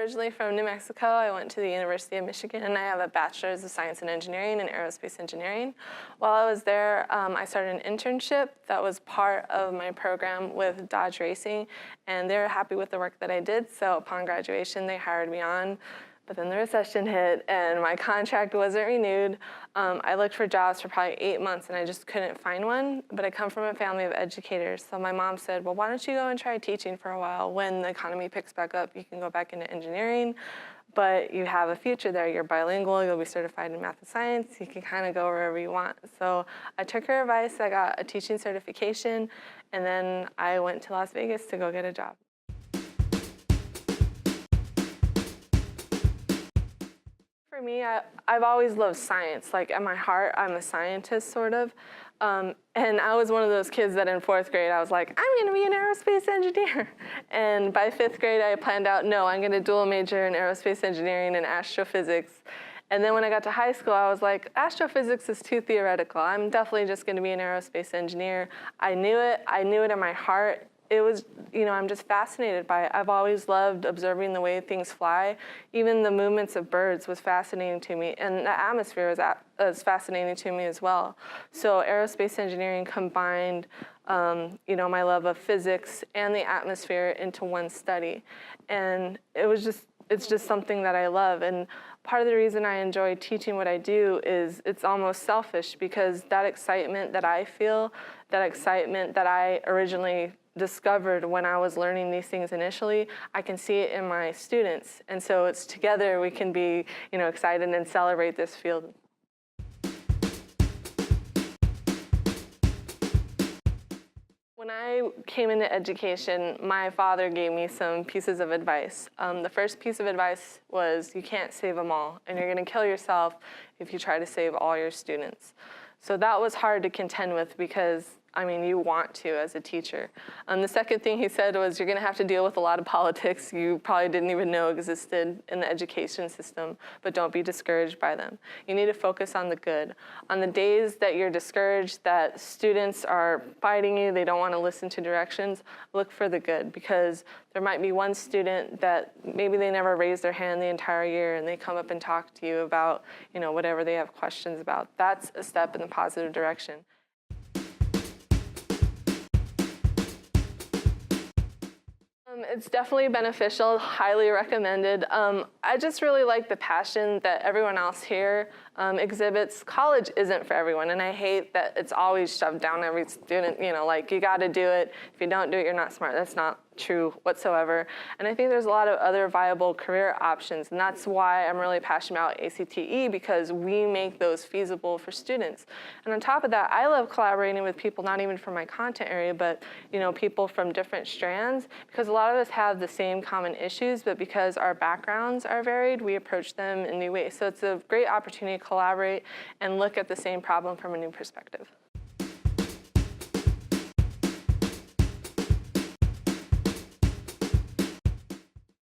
originally from New Mexico. I went to the University of Michigan, and I have a bachelor's of science and engineering in aerospace engineering. While I was there, I started an internship that was part of my program with Dodge Racing, and they were happy with the work that I did. So upon graduation, they hired me on. But then the recession hit, and my contract wasn't renewed. I looked for jobs for probably 8 months, and I just couldn't find one. But I come from a family of educators, so my mom said, well, why don't you go and try teaching for a while? When the economy picks back up, you can go back into engineering, but you have a future there. You're bilingual, you'll be certified in math and science, you can kind of go wherever you want. So I took her advice, I got a teaching certification, and then I went to Las Vegas to go get a job. For me, I've always loved science. Like, at my heart, I'm a scientist, sort of. And I was one of those kids that in 4th grade, I was like, I'm going to be an aerospace engineer. And by 5th grade, I planned out, no, I'm going to dual major in aerospace engineering and astrophysics. And then when I got to high school, I was like, astrophysics is too theoretical. I'm definitely just going to be an aerospace engineer. I knew it in my heart. It was, I'm just fascinated by it. I've always loved observing the way things fly. Even the movements of birds was fascinating to me, and the atmosphere was fascinating to me as well. So aerospace engineering combined, my love of physics and the atmosphere into one study. And it's just something that I love. And part of the reason I enjoy teaching what I do is it's almost selfish, because that excitement that I feel, that excitement that I originally discovered when I was learning these things initially, I can see it in my students. And so it's together we can be, excited and celebrate this field. When I came into education, my father gave me some pieces of advice. The first piece of advice was, you can't save them all, and you're going to kill yourself if you try to save all your students. So that was hard to contend with, because you want to as a teacher. The second thing he said was, you're going to have to deal with a lot of politics you probably didn't even know existed in the education system, but don't be discouraged by them. You need to focus on the good. On the days that you're discouraged, that students are fighting you, they don't want to listen to directions, look for the good, because there might be one student that maybe they never raised their hand the entire year, and they come up and talk to you about, whatever they have questions about. That's a step in the positive direction. It's definitely beneficial, highly recommended. I just really like the passion that everyone else here exhibits. College isn't for everyone, and I hate that it's always shoved down every student, like, you gotta do it. If you don't do it, you're not smart. That's not true whatsoever. And I think there's a lot of other viable career options, and that's why I'm really passionate about ACTE, because we make those feasible for students. And on top of that, I love collaborating with people, not even from my content area, but people from different strands, because a lot of us have the same common issues, but because our backgrounds are varied, we approach them in new ways. So it's a great opportunity to collaborate and look at the same problem from a new perspective.